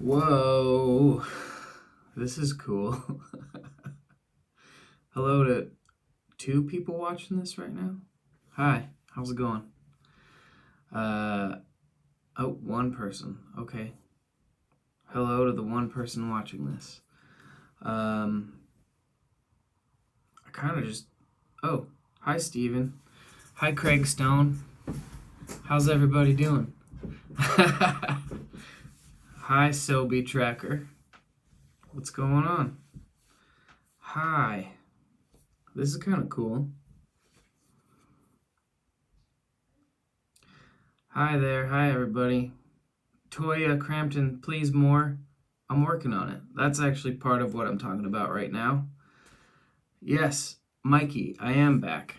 Whoa, this is cool. Hello to 2 people watching this right now. Hi, how's it going? Oh, 1 person. Okay. Hello to the 1 person watching this. I kind of just. Oh, hi, Steven. Hi, Craig Stone. How's everybody doing? Hi, Sobe Tracker. What's going on? Hi. This is kind of cool. Hi there. Hi, everybody. Toya Crampton, please more. I'm working on it. That's actually part of what I'm talking about right now. Yes, Mikey, I am back.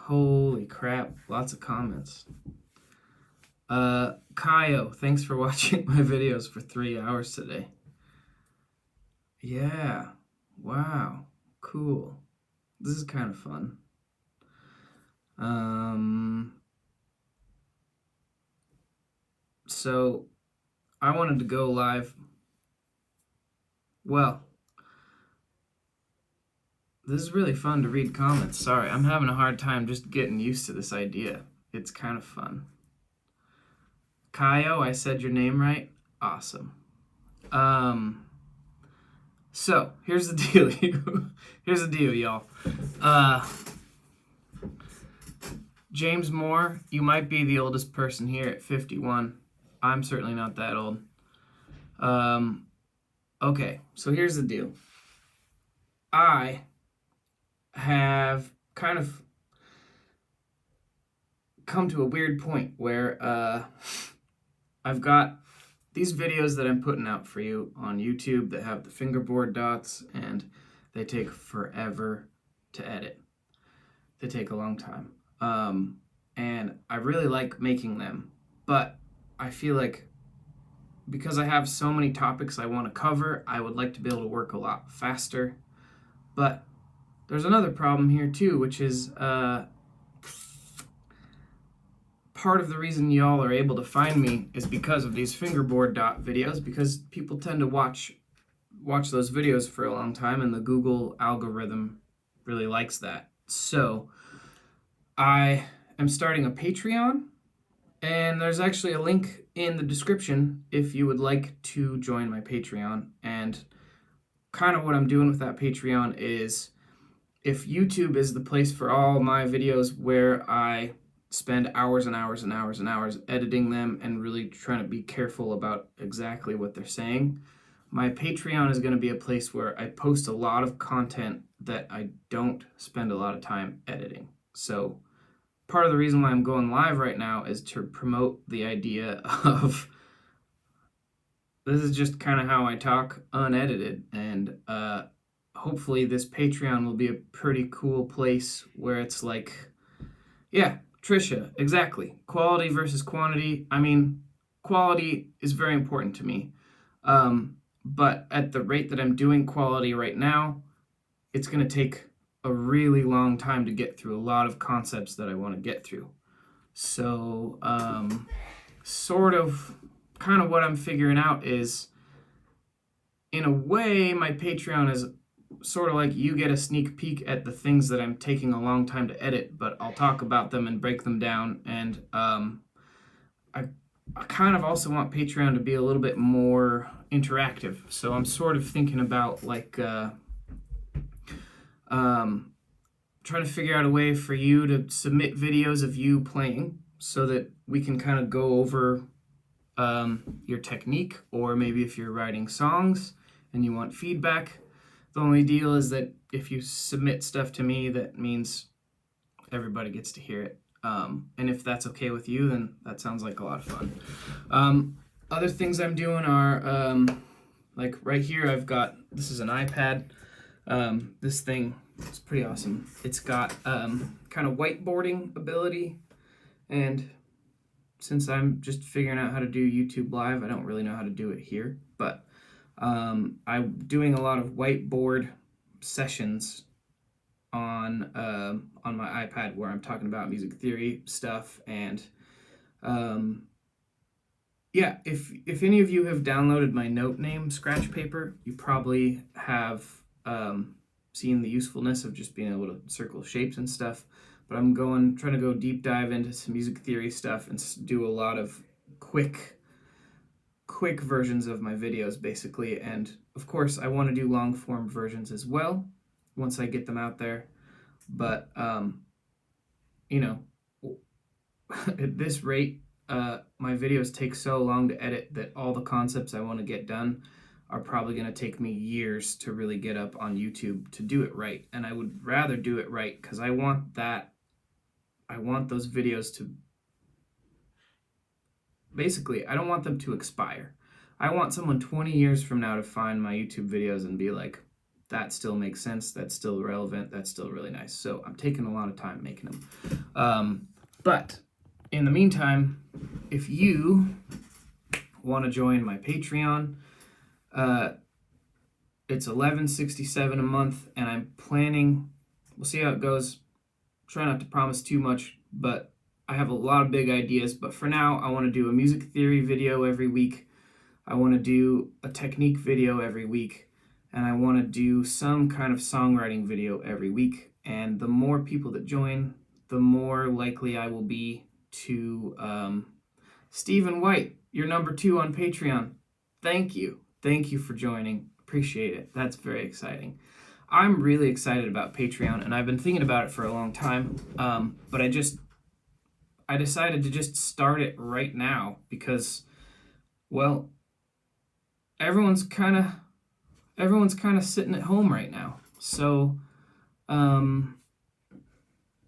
Holy crap, lots of comments. Kaio, thanks for watching my videos for 3 hours today. Yeah, wow, cool. This is kind of fun. So I wanted to go live. Well, this is really fun to read comments. Sorry, I'm having a hard time just getting used to this idea. It's kind of fun. Kaio, I said your name right? Awesome. So, here's the deal. Here's the deal, y'all. James Moore, you might be the oldest person here at 51. I'm certainly not that old. Okay, so here's the deal. I have kind of come to a weird point where I've got these videos that I'm putting out for you on YouTube that have the fingerboard dots, and they take forever to edit. They take a long time. And I really like making them, but I feel like because I have so many topics I want to cover, I would like to be able to work a lot faster. But there's another problem here too, which is part of the reason y'all are able to find me is because of these fingerboard dot videos, because people tend to watch those videos for a long time, and the Google algorithm really likes that. So I am starting a Patreon, and there's actually a link in the description if you would like to join my Patreon. And kind of what I'm doing with that Patreon is, if YouTube is the place for all my videos where I spend hours and hours and hours and hours editing them and really trying to be careful about exactly what they're saying, my Patreon is going to be a place where I post a lot of content that I don't spend a lot of time editing. So part of the reason why I'm going live right now is to promote the idea of this is just kind of how I talk unedited, and hopefully this Patreon will be a pretty cool place where it's like, yeah, Trisha, exactly. Quality versus quantity. I mean, quality is very important to me. But at the rate that I'm doing quality right now, it's going to take a really long time to get through a lot of concepts that I want to get through. So, sort of, kind of what I'm figuring out is, in a way, my Patreon is sort of like you get a sneak peek at the things that I'm taking a long time to edit, but I'll talk about them and break them down. And I kind of also want Patreon to be a little bit more interactive. So I'm sort of thinking about like trying to figure out a way for you to submit videos of you playing so that we can kind of go over your technique, or maybe if you're writing songs and you want feedback. The only deal is that if you submit stuff to me, that means everybody gets to hear it. And if that's okay with you, then that sounds like a lot of fun. Other things I'm doing are, like right here, I've got, this is an iPad. This thing is pretty awesome. It's got kind of whiteboarding ability, and since I'm just figuring out how to do YouTube Live, I don't really know how to do it here, but I'm doing a lot of whiteboard sessions on my iPad where I'm talking about music theory stuff, and yeah, if any of you have downloaded my note name scratch paper, you probably have seen the usefulness of just being able to circle shapes and stuff. But I'm trying to go deep dive into some music theory stuff and do a lot of quick versions of my videos, basically. And of course, I want to do long form versions as well once I get them out there. But you know, at this rate, my videos take so long to edit that all the concepts I want to get done are probably going to take me years to really get up on YouTube to do it right. And I would rather do it right because I want those videos to basically, I don't want them to expire. I want someone 20 years from now to find my YouTube videos and be like, that still makes sense, that's still relevant, that's still really nice. So I'm taking a lot of time making them. But in the meantime, if you want to join my Patreon, it's $11.67 a month, and I'm planning. We'll see how it goes. Try not to promise too much, but I have a lot of big ideas. But for now, I want to do a music theory video every week. I want to do a technique video every week, and I want to do some kind of songwriting video every week. And the more people that join, the more likely I will be to. Stephen White, you're number 2 on Patreon. Thank you. Thank you for joining. Appreciate it. That's very exciting. I'm really excited about Patreon, and I've been thinking about it for a long time. But I decided to just start it right now because, well, everyone's kind of sitting at home right now. So,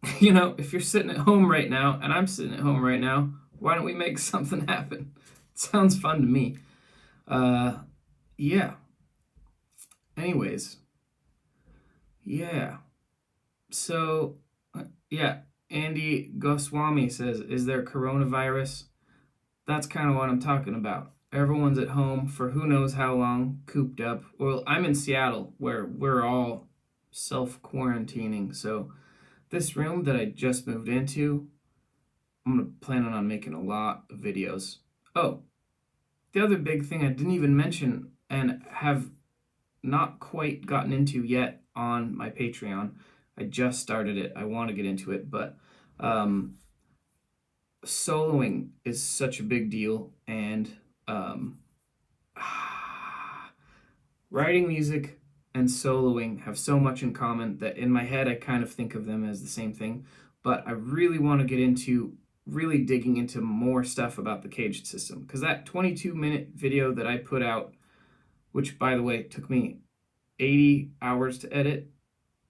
if you're sitting at home right now, and I'm sitting at home right now, why don't we make something happen? It sounds fun to me. Yeah. Anyways. Yeah. So, yeah. Andy Goswami says, is there coronavirus? That's kind of what I'm talking about. Everyone's at home for who knows how long, cooped up. Well, I'm in Seattle, where we're all self-quarantining. So this room that I just moved into, I'm planning on making a lot of videos. Oh, the other big thing I didn't even mention and have not quite gotten into yet on my Patreon. I just started it. I want to get into it, but soloing is such a big deal, and writing music and soloing have so much in common that in my head I kind of think of them as the same thing. But I really want to get into really digging into more stuff about the caged system, because that 22-minute video that I put out, which by the way took me 80 hours to edit,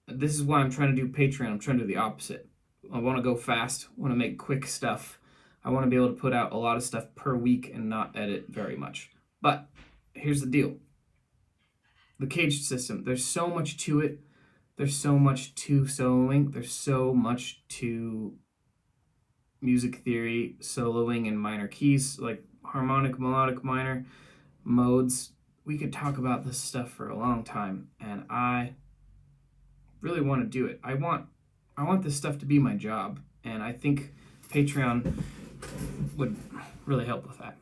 this is why I'm trying to do Patreon. I'm trying to do the opposite. I want to go fast, I want to make quick stuff. I want to be able to put out a lot of stuff per week and not edit very much. But here's the deal. The caged system, there's so much to it. There's so much to soloing. There's so much to music theory, soloing in minor keys, like harmonic, melodic, minor modes. We could talk about this stuff for a long time, and I really want to do it. I want this stuff to be my job, and I think Patreon would really help with that.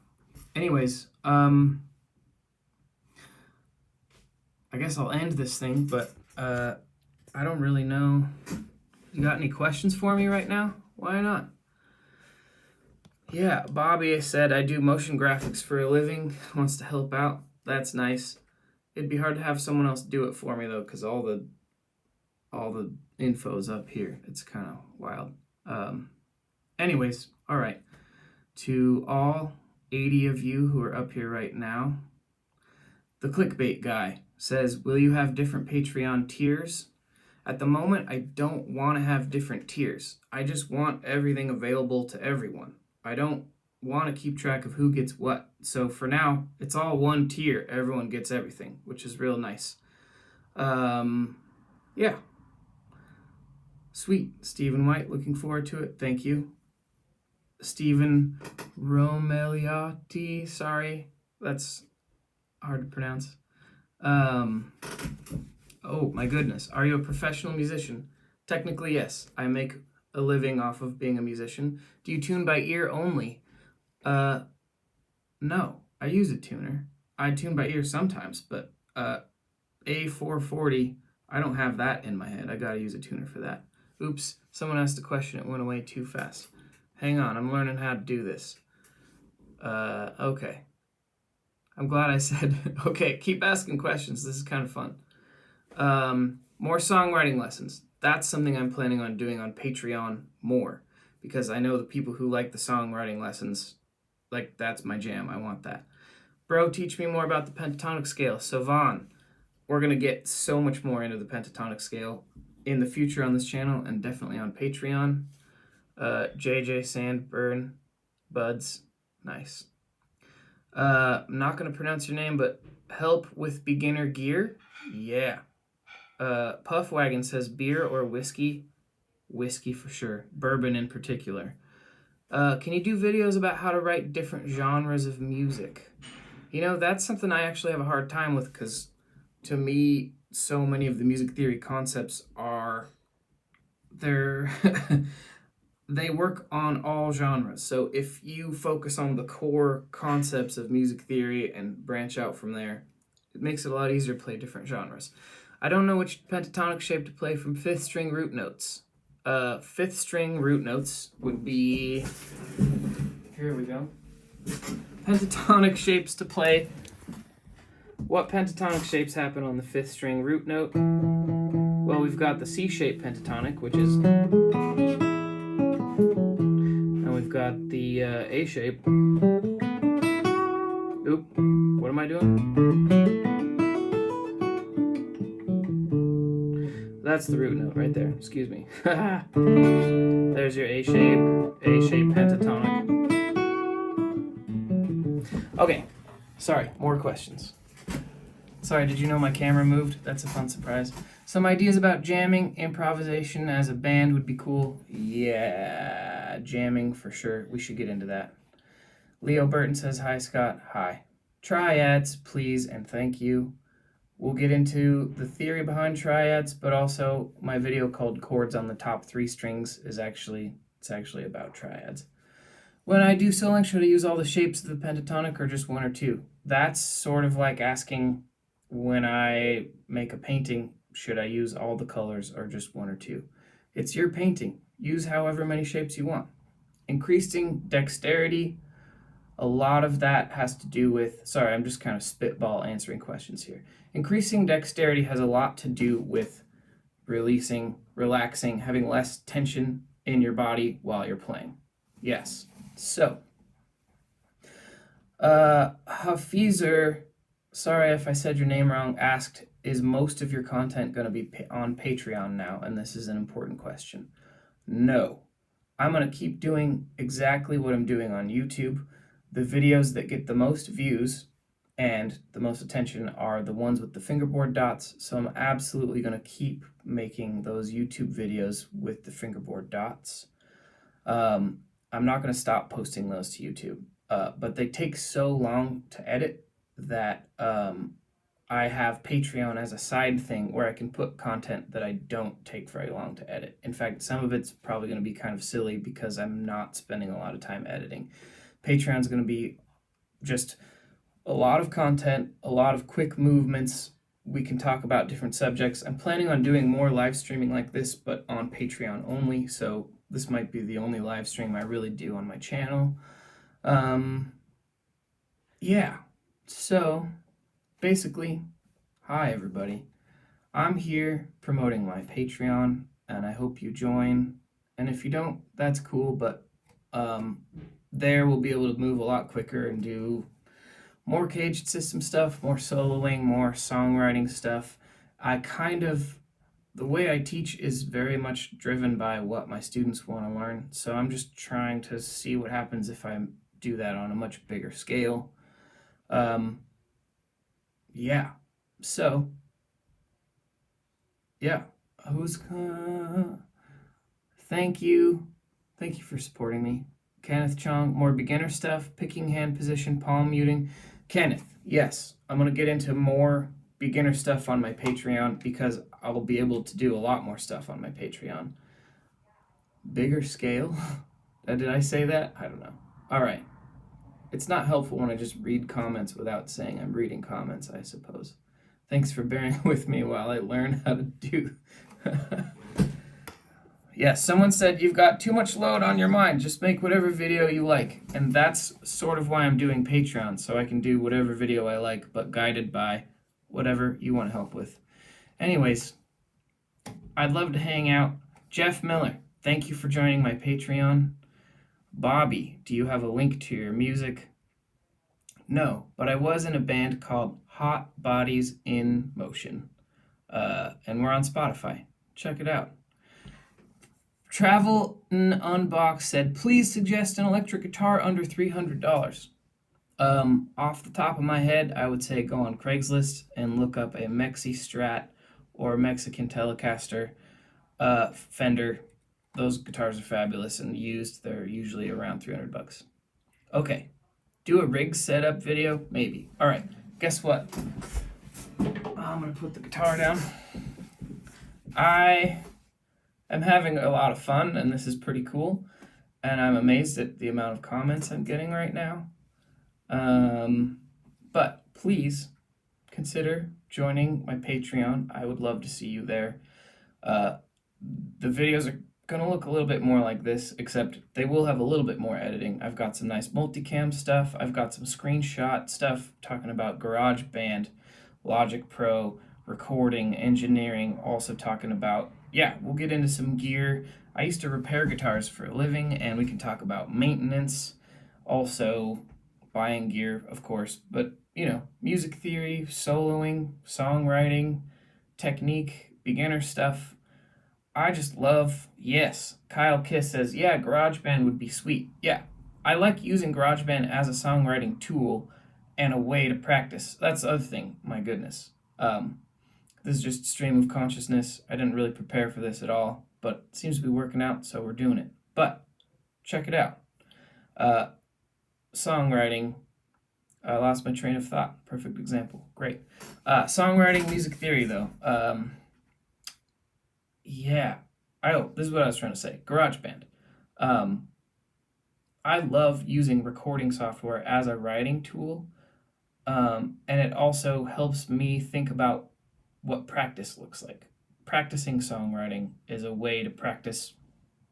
Anyways, I guess I'll end this thing, but I don't really know. You got any questions for me right now? Why not? Yeah, Bobby said I do motion graphics for a living, wants to help out. That's nice. It'd be hard to have someone else do it for me though, because all the info's up here. It's kind of wild. Anyways, all right. To all 80 of you who are up here right now, the clickbait guy says, will you have different Patreon tiers? At the moment, I don't want to have different tiers. I just want everything available to everyone. I don't want to keep track of who gets what. So for now, it's all one tier. Everyone gets everything, which is real nice. Yeah. Sweet. Stephen White, looking forward to it. Thank you. Stephen Romeliotti, sorry. That's hard to pronounce. Oh my goodness. Are you a professional musician? Technically, yes. I make a living off of being a musician. Do you tune by ear only? No, I use a tuner. I tune by ear sometimes, but A440, I don't have that in my head. I gotta use a tuner for that. Oops, someone asked a question. It went away too fast. Hang on, I'm learning how to do this. Okay. I'm glad I said, okay, keep asking questions. This is kind of fun. More songwriting lessons. That's something I'm planning on doing on Patreon more, because I know the people who like the songwriting lessons, like, that's my jam. I want that. Bro, teach me more about the pentatonic scale. So, Vaughn, we're going to get so much more into the pentatonic scale in the future on this channel and definitely on Patreon. JJ Sandburn, Buds, nice. I'm not going to pronounce your name, but help with beginner gear? Yeah. Puff Wagon says beer or whiskey? Whiskey for sure. Bourbon in particular. Can you do videos about how to write different genres of music? You know, that's something I actually have a hard time with, because to me, so many of the music theory concepts are, they work on all genres. So if you focus on the core concepts of music theory and branch out from there, it makes it a lot easier to play different genres. I don't know which pentatonic shape to play from fifth string root notes. Fifth string root notes would be, here we go. Pentatonic shapes to play. What pentatonic shapes happen on the fifth string root note? Well, we've got the C shape pentatonic, which is, and we've got the A shape. Oop, what am I doing? That's the root note right there, excuse me. There's your A shape pentatonic. Okay, sorry, more questions. Sorry, did you know my camera moved? That's a fun surprise. Some ideas about jamming, improvisation as a band would be cool. Yeah, jamming for sure. We should get into that. Leo Burton says, hi, Scott. Hi. Triads, please, and thank you. We'll get into the theory behind triads, but also my video called Chords on the Top 3 Strings is actually about triads. When I do soloing, should I use all the shapes of the pentatonic or just one or two? That's sort of like asking, when I make a painting, should I use all the colors or just one or two? It's your painting. Use however many shapes you want. Increasing dexterity, a lot of that has to do with, sorry, I'm just kind of spitball answering questions here. Increasing dexterity has a lot to do with releasing, relaxing, having less tension in your body while you're playing. Yes. So, Hafizer, sorry if I said your name wrong, asked, is most of your content going to be on Patreon now? And this is an important question. No. I'm going to keep doing exactly what I'm doing on YouTube. The videos that get the most views and the most attention are the ones with the fingerboard dots, so I'm absolutely going to keep making those YouTube videos with the fingerboard dots. I'm not going to stop posting those to YouTube, but they take so long to edit that I have Patreon as a side thing where I can put content that I don't take very long to edit. In fact, some of it's probably going to be kind of silly because I'm not spending a lot of time editing. Patreon's going to be just a lot of content, a lot of quick movements. We can talk about different subjects. I'm planning on doing more live streaming like this, but on Patreon only, so this might be the only live stream I really do on my channel. Yeah, so basically, hi everybody. I'm here promoting my Patreon, and I hope you join. And if you don't, that's cool, but there we'll be able to move a lot quicker and do more caged system stuff, more soloing, more songwriting stuff. The way I teach is very much driven by what my students want to learn, so I'm just trying to see what happens if I do that on a much bigger scale. Yeah, so, yeah, thank you for supporting me. Kenneth Chong, more beginner stuff, picking hand position, palm muting. Kenneth, yes, I'm going to get into more beginner stuff on my Patreon because I will be able to do a lot more stuff on my Patreon. Bigger scale? Did I say that? I don't know. All right. It's not helpful when I just read comments without saying I'm reading comments, I suppose. Thanks for bearing with me while I learn how to do. Yes, someone said you've got too much load on your mind. Just make whatever video you like. And that's sort of why I'm doing Patreon, so I can do whatever video I like, but guided by whatever you want help with. Anyways, I'd love to hang out. Jeff Miller, thank you for joining my Patreon. Bobby, do you have a link to your music? No, but I was in a band called Hot Bodies in Motion. And we're on Spotify. Check it out. Travel Unbox said, please suggest an electric guitar under $300. Off the top of my head, I would say go on Craigslist and look up a Mexi Strat or Mexican Telecaster Fender. Those guitars are fabulous and used. They're usually around $300. Okay, do a rig setup video? Maybe. All right, guess what? I'm gonna put the guitar down. I am having a lot of fun, and this is pretty cool. And I'm amazed at the amount of comments I'm getting right now. But please consider joining my Patreon. I would love to see you there. The videos are going to look a little bit more like this, except they will have a little bit more editing. I've got some nice multicam stuff. I've got some screenshot stuff talking about GarageBand, Logic Pro, recording, engineering, also talking about, we'll get into some gear. I used to repair guitars for a living, and we can talk about maintenance, also buying gear, of course, but, music theory, soloing, songwriting, technique, beginner stuff. I just love, yes. Kyle Kiss says, GarageBand would be sweet. Yeah, I like using GarageBand as a songwriting tool and a way to practice. That's the other thing, my goodness. This is just stream of consciousness. I didn't really prepare for this at all, but it seems to be working out, so we're doing it. But check it out. Songwriting. I lost my train of thought. Perfect example. Great. Songwriting, music theory, though. This is what I was trying to say. GarageBand. I love using recording software as a writing tool, and it also helps me think about what practice looks like. Practicing songwriting is a way to practice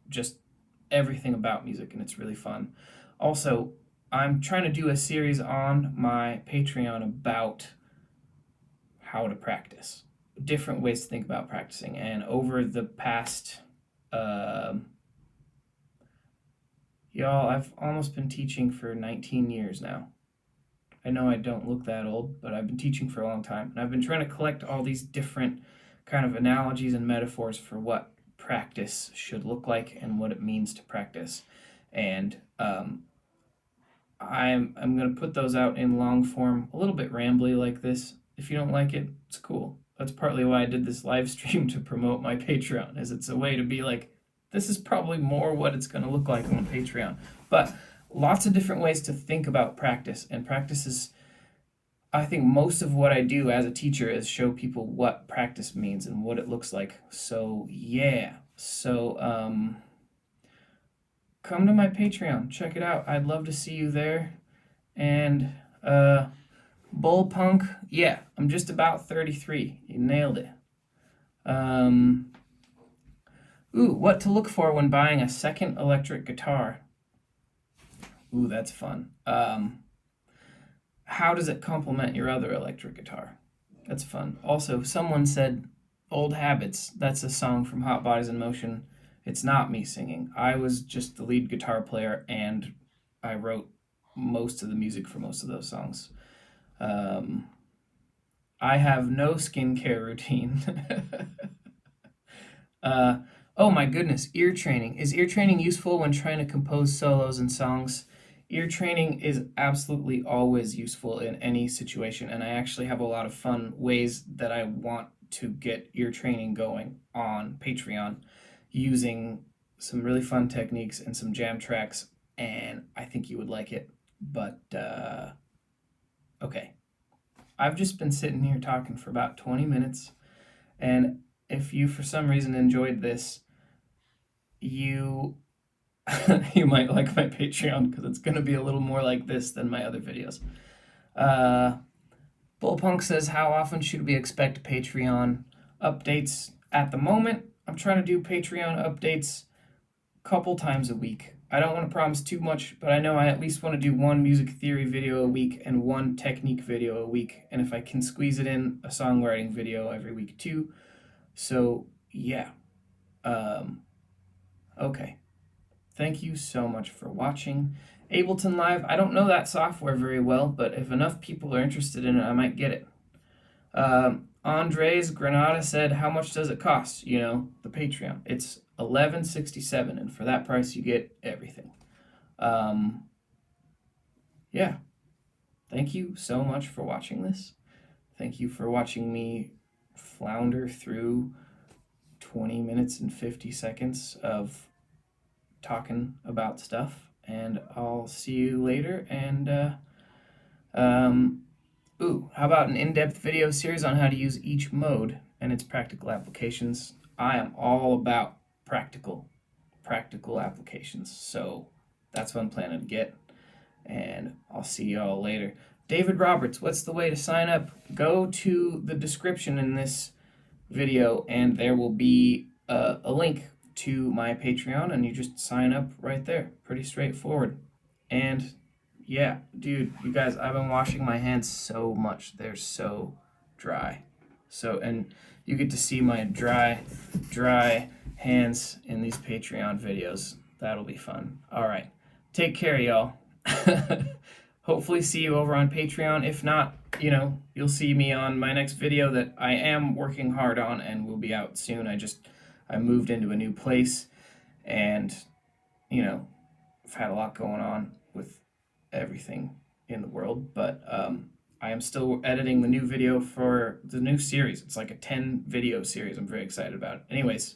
just everything about music, and it's really fun. Also, I'm trying to do a series on my Patreon about how to practice. Different ways to think about practicing. And over the past, I've almost been teaching for 19 years now. I know I don't look that old, but I've been teaching for a long time. And I've been trying to collect all these different kind of analogies and metaphors for what practice should look like and what it means to practice. And I'm going to put those out in long form, a little bit rambly like this. If you don't like it, it's cool. That's partly why I did this live stream to promote my Patreon, is it's a way to be like, this is probably more what it's going to look like on Patreon. But lots of different ways to think about practice. And practice is, I think most of what I do as a teacher is show people what practice means and what it looks like. So, come to my Patreon. Check it out. I'd love to see you there. And, Bullpunk, I'm just about 33. You nailed it. What to look for when buying a second electric guitar? That's fun. How does it complement your other electric guitar? That's fun. Also, someone said Old Habits. That's a song from Hot Bodies in Motion. It's not me singing. I was just the lead guitar player, and I wrote most of the music for most of those songs. I have no skincare routine. Oh my goodness, ear training. Is ear training useful when trying to compose solos and songs? Ear training is absolutely always useful in any situation, and I actually have a lot of fun ways that I want to get ear training going on Patreon using some really fun techniques and some jam tracks, and I think you would like it. But, okay. I've just been sitting here talking for about 20 minutes, and if you for some reason enjoyed this, you you might like my Patreon because it's going to be a little more like this than my other videos. Bullpunk says, how often should we expect Patreon updates? At the moment, I'm trying to do Patreon updates a couple times a week. I don't want to promise too much, but I know I at least want to do one music theory video a week and one technique video a week. And if I can squeeze it in, a songwriting video every week too. So, yeah. Okay. Thank you so much for watching. Ableton Live, I don't know that software very well, but if enough people are interested in it, I might get it. Andres Granada said, how much does it cost? You know, the Patreon. It's $11.67, and for that price, you get everything. Yeah. Thank you so much for watching this. Thank you for watching me flounder through 20 minutes and 50 seconds of talking about stuff, and I'll see you later. And how about an in-depth video series on how to use each mode and its practical applications? I am all about practical applications, so that's what I'm planning to get, and I'll see y'all later. David Roberts, what's the way to sign up? Go to the description in this video, and there will be a link to my Patreon, and you just sign up right there. Pretty straightforward. And yeah, dude, you guys, I've been washing my hands so much. They're so dry. So, and you get to see my dry hands in these Patreon videos. That'll be fun. All right. Take care, y'all. Hopefully see you over on Patreon. If not, you know, you'll see me on my next video that I am working hard on and will be out soon. I moved into a new place, and, you know, I've had a lot going on with everything in the world, but I am still editing the new video for the new series. It's like a 10 video series. I'm very excited about it. Anyways,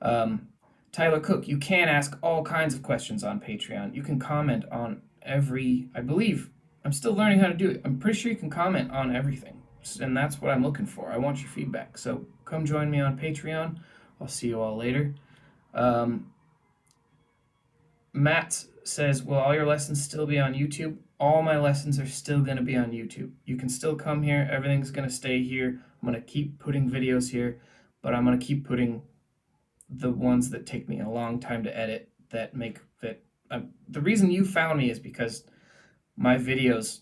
Tyler Cook, you can ask all kinds of questions on Patreon. You can comment on I believe, I'm still learning how to do it. I'm pretty sure you can comment on everything, and that's what I'm looking for. I want your feedback. So come join me on Patreon. I'll see you all later. Matt says, will all your lessons still be on YouTube? All my lessons are still going to be on YouTube. You can still come here. Everything's going to stay here. I'm going to keep putting videos here, but I'm going to keep putting the ones that take me a long time to edit, that make that. The reason you found me is because my videos,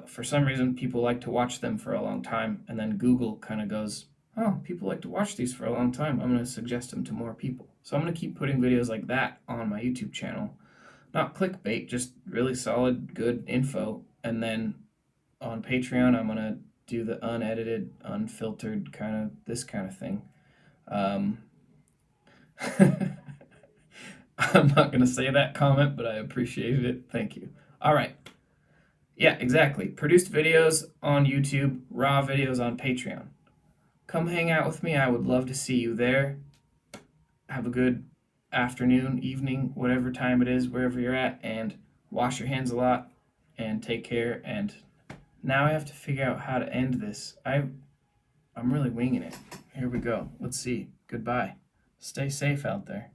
for some reason, people like to watch them for a long time, and then Google kind of goes, oh, people like to watch these for a long time. I'm going to suggest them to more people. So I'm going to keep putting videos like that on my YouTube channel. Not clickbait, just really solid, good info. And then on Patreon, I'm going to do the unedited, unfiltered this kind of thing. I'm not going to say that comment, but I appreciated it. Thank you. All right. Yeah, exactly. Produced videos on YouTube, raw videos on Patreon. Come hang out with me. I would love to see you there. Have a good afternoon, evening, whatever time it is, wherever you're at, and wash your hands a lot, and take care. And now I have to figure out how to end this. I'm really winging it. Here we go. Let's see. Goodbye. Stay safe out there.